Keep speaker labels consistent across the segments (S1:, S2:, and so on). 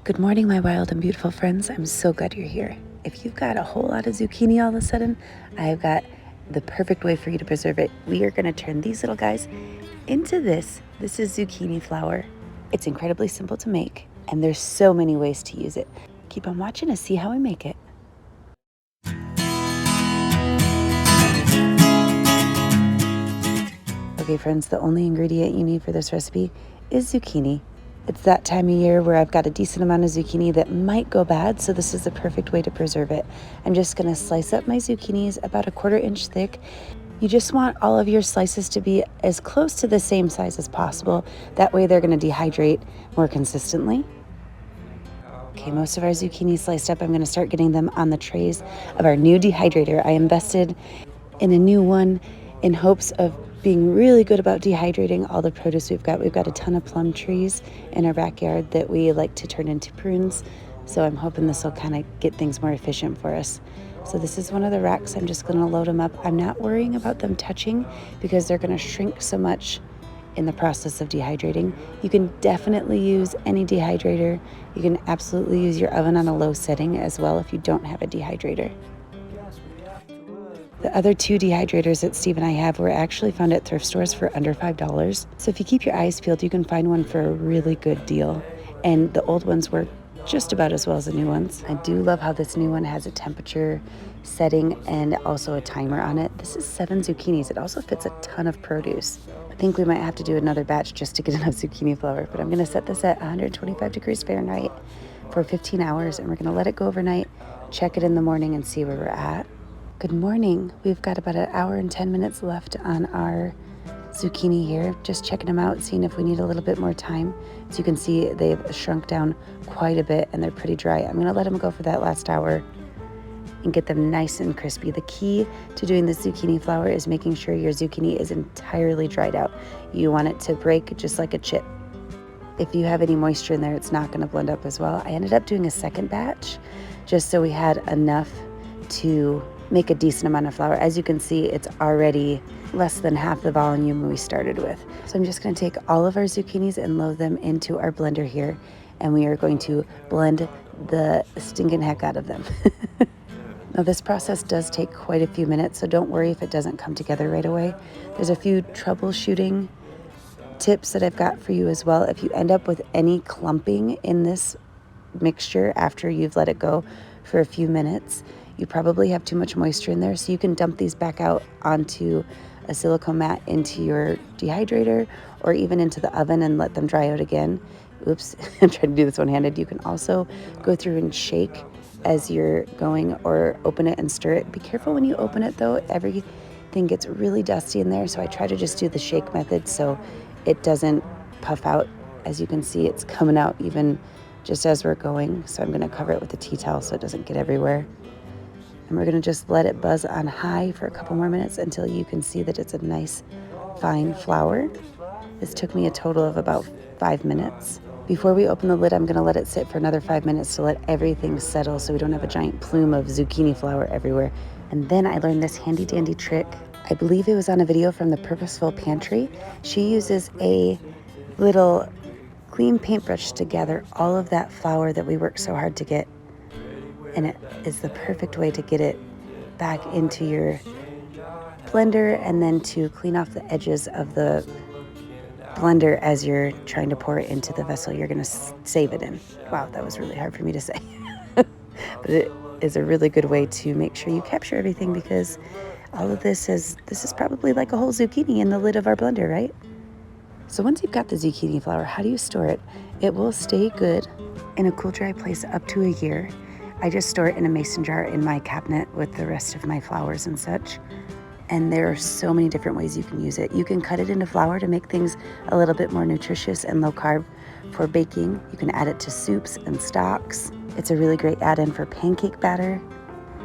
S1: Good morning, my wild and beautiful friends. I'm so glad you're here. If you've got a whole lot of zucchini all of a sudden, I've got the perfect way for you to preserve it. We are going to turn these little guys into this. This is zucchini flour. It's incredibly simple to make, and there's so many ways to use it. Keep on watching to see how we make it. Okay, friends, the only ingredient you need for this recipe is zucchini. It's that time of year where I've got a decent amount of zucchini that might go bad, so this is the perfect way to preserve it. I'm just going to slice up my zucchinis about 1/4 inch thick. You just want all of your slices to be as close to the same size as possible. That way they're going to dehydrate more consistently. Okay, most of our zucchini sliced up. I'm going to start getting them on the trays of our new dehydrator. I invested in a new one in hopes of being really good about dehydrating all the produce we've got. We've got a ton of plum trees in our backyard that we like to turn into prunes. So I'm hoping this will kind of get things more efficient for us. So this is one of the racks. I'm just going to load them up. I'm not worrying about them touching because they're going to shrink so much in the process of dehydrating. You can definitely use any dehydrator. You can absolutely use your oven on a low setting as well if you don't have a dehydrator. The other 2 dehydrators that Steve and I have were actually found at thrift stores for under $5. So if you keep your eyes peeled, you can find one for a really good deal. And the old ones work just about as well as the new ones. I do love how this new one has a temperature setting and also a timer on it. This is 7 zucchinis. It also fits a ton of produce. I think we might have to do another batch just to get enough zucchini flour, but I'm going to set this at 125 degrees Fahrenheit for 15 hours, and we're going to let it go overnight, check it in the morning, and see where we're at. Good morning. We've got about 1 hour and 10 minutes left on our zucchini here. Just checking them out, seeing if we need a little bit more time. As you can see, they've shrunk down quite a bit and they're pretty dry. I'm going to let them go for that last hour and get them nice and crispy. The key to doing this zucchini flour is making sure your zucchini is entirely dried out. You want it to break just like a chip. If you have any moisture in there, it's not going to blend up as well. I ended up doing a second batch just so we had enough to make a decent amount of flour. As you can see, it's already less than half the volume we started with. So I'm just going to take all of our zucchinis and load them into our blender here, and we are going to blend the stinking heck out of them. Now this process does take quite a few minutes, so don't worry if it doesn't come together right away. There's a few troubleshooting tips that I've got for you as well. If you end up with any clumping in this mixture after you've let it go for a few minutes, you probably have too much moisture in there, so you can dump these back out onto a silicone mat into your dehydrator or even into the oven and let them dry out again. Oops, I'm trying to do this one-handed. You can also go through and shake as you're going or open it and stir it. Be careful when you open it though. Everything gets really dusty in there, so I try to just do the shake method so it doesn't puff out. As you can see, it's coming out even just as we're going, so I'm going to cover it with a tea towel so it doesn't get everywhere. And we're going to just let it buzz on high for a couple more minutes until you can see that it's a nice fine flour. This took me a total of about 5 minutes. Before we open the lid, I'm going to let it sit for another 5 minutes to let everything settle so we don't have a giant plume of zucchini flour everywhere. And then I learned this handy dandy trick. I believe it was on a video from the Purposeful Pantry. She uses a little clean paintbrush to gather all of that flour that we worked so hard to get. And it is the perfect way to get it back into your blender and then to clean off the edges of the blender as you're trying to pour it into the vessel you're going to save it in. Wow, that was really hard for me to say. But it is a really good way to make sure you capture everything, because all of this is probably like a whole zucchini in the lid of our blender, right? So once you've got the zucchini flour, how do you store it? It will stay good in a cool, dry place up to a year. I just store it in a mason jar in my cabinet with the rest of my flours and such. And there are so many different ways you can use it. You can cut it into flour to make things a little bit more nutritious and low carb for baking. You can add it to soups and stocks. It's a really great add-in for pancake batter.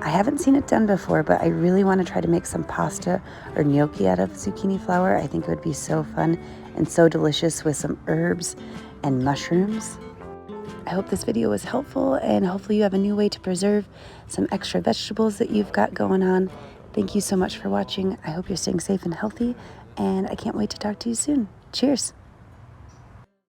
S1: I haven't seen it done before, but I really want to try to make some pasta or gnocchi out of zucchini flour. I think it would be so fun and so delicious with some herbs and mushrooms. I hope this video was helpful, and hopefully you have a new way to preserve some extra vegetables that you've got going on. Thank you so much for watching. I hope you're staying safe and healthy, and I can't wait to talk to you soon. Cheers.